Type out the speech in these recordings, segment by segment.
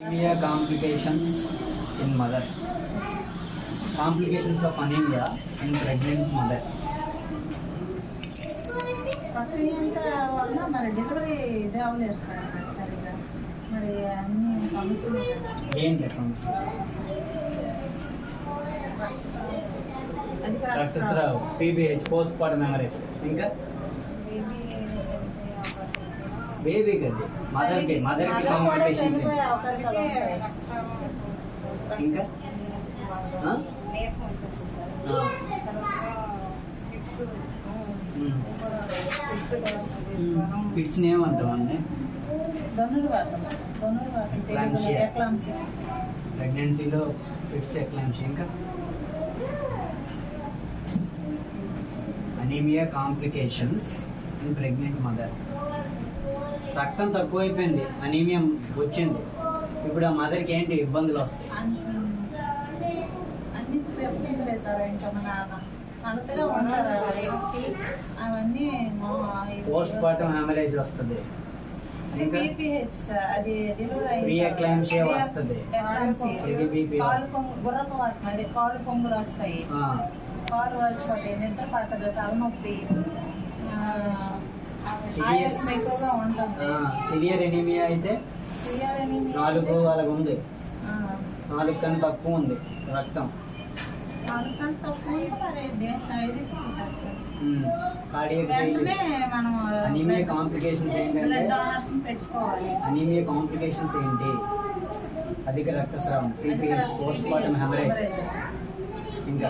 Anemia complications in mother. Complications of anemia in pregnant mother. ప్రక్రియ వల్ల మరి delivery ఇది అవ్వలేదు సార్ నాకు సరిగ్గా మరి అన్ని సమస్యలు ఏంటి సమస్య? అది రక్తస్రావం, PBH, పోస్ట్ పార్టం హెమరేజ్. ఇంకా బేబీకి అది మదర్కి కాంప్లికేషన్స్. ఇంకా ఫిట్స్ ఏమంటాం అండి? ప్రెగ్నెన్సీలో ఫిట్స్, ఎక్లాంషియా. ఇంకా anaemia complications in pregnant mother. రక్తం తక్కువైపోయింది, అనీమియా వచ్చింది. ఇప్పుడు ఆ మదర్కి ఏంటి ఇబ్బందులు వస్తాయి? పోస్ట్ పార్టం హెమరేజ్ వస్తుంది, ప్రీ-ఎక్లాంషియా వస్తుంది, కాలు పొంగులు వస్తాయి, కాలు వచ్చిపోతాయి, నిద్ర పట్టదు, తలనొప్పి, ఆయాసం ఎక్కువగా ఉంటుంది. సివియర్ ఎనీమియా అయితే 4 అలాగ ఉంది, 4 కన్నా తక్కువ ఉంది రక్తం. అనీమియా కాంప్లికేషన్స్ ఏంటంటే అనీమియా కాంప్లికేషన్స్ ఏంటి? అధిక రక్తస్రావం, PPH, పోస్ట్ పార్టం హెమరేజ్. ఇంకా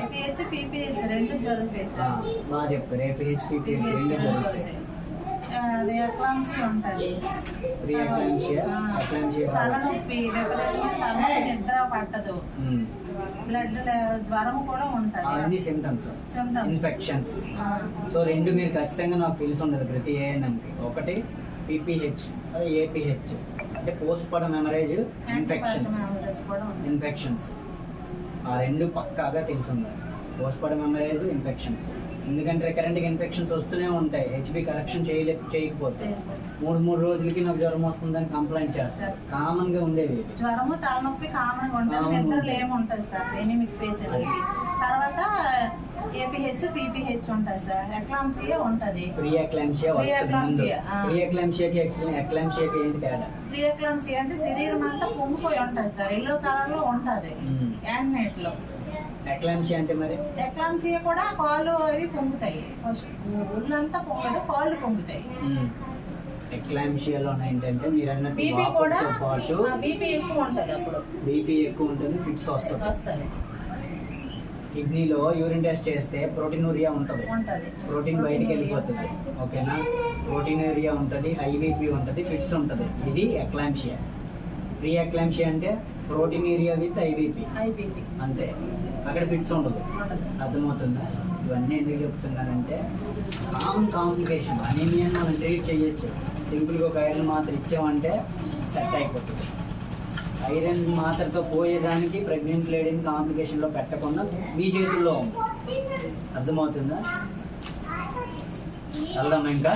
రెండు జరుగుతాయి సార్. బాగా చెప్తారు. APH, PPH రెండు జరుగుతాయి. తలనొప్పి, నిద్ర పట్టదు, బ్లడ్ జ్వరం కూడా ఉంటుంది. అన్ని సిమ్టమ్స్, ఇన్ఫెక్షన్స్. సో రెండు మీరు ఖచ్చితంగా నాకు తెలిసి ఉండదు ప్రతి ఏఎన్ఎంకి. ఒకటి PPH, APH అంటే పోస్ట్ పార్టం హెమరేజ్, ఇన్ఫెక్షన్స్. ఆ రెండు పక్కాగా తెలిసి ఉండాలి. Post partum haemorrhage, infections. ఎందుకంటే రికరెంట్గా ఇన్ఫెక్షన్స్ వస్తూనే ఉంటాయి. HB కరెక్షన్ చేయకపోతే 3 రోజులకి నాకు జ్వరం వస్తుందని కంప్లైంట్ చేస్తారు. కామన్ గా ఉండేది జ్వరము, తలనొప్పి కామన్ గా ఉంటుంది. నిద్రలో ఏముంటుంది సార్ ఎనీమిక్ పేషెంట్. తర్వాత APH, PPH ఉంటుంది సార్. ఎక్లాంసియా ఉంటుంది, ప్రీ-ఎక్లాంషియా వస్తుంది. ప్రీ-ఎక్లాంషియాకి ఎక్లాంషియాకి ఏంటి తేడా? ప్రీ-ఎక్లాంసియా అంటే శరీరం అంతా పొంగిపోయి ఉంటుంది సార్, ఎల్లో కలర్ లో ఉంటుంది హ్యాండ్ లో. ఎక్లాంషియా అంటే మరి ఎక్లాంసియా కూడా కాళ్ళు అవి పొంగుతాయి, ఒళ్ళంతా పొంగదు, కాళ్ళు పొంగుతాయి. ఎక్లాంషియాలో ఏంటంటే మీరు అన్నట్టు బీపీ కూడా పాటు బీపీ ఎక్కువ ఉంటుంది, అప్పుడు బీపీ ఎక్కువ ఉంటుంది, ఫిట్స్ వస్తుంది. కిడ్నీలో యూరిన్ టెస్ట్ చేస్తే ప్రోటీనూరియా ఉంటుంది, ప్రోటీన్ బయటికి వెళ్ళిపోతుంది. ఓకేనా? ప్రోటీనూరియా ఉంటుంది, IBP ఉంటుంది, ఫిట్స్ ఉంటుంది. ఇది ఎక్లాంషియా. ప్రీ ఎక్లాంషియా అంటే ప్రోటీనూరియా విత్ IBP అంతే, అక్కడ ఫిట్స్ ఉండదు. అర్థమవుతుందా? ఇవన్నీ ఎందుకు చెప్తున్నానంటే కామన్ కాంప్లికేషన్. అనీమియా మనం ట్రీట్ చేయొచ్చు. సింపుల్గా ఒక ఐరన్ మాత్ర ఇచ్చామంటే సెట్ అయిపోతుంది. ఐరన్ మాత్రతో పోయేదానికి ప్రెగ్నెంట్ లేడీని కాంప్లికేషన్లో పెట్టకుండా మీ చేతుల్లో ఉంది. అర్థమవుతుందా? వెళ్దాం ఇంకా.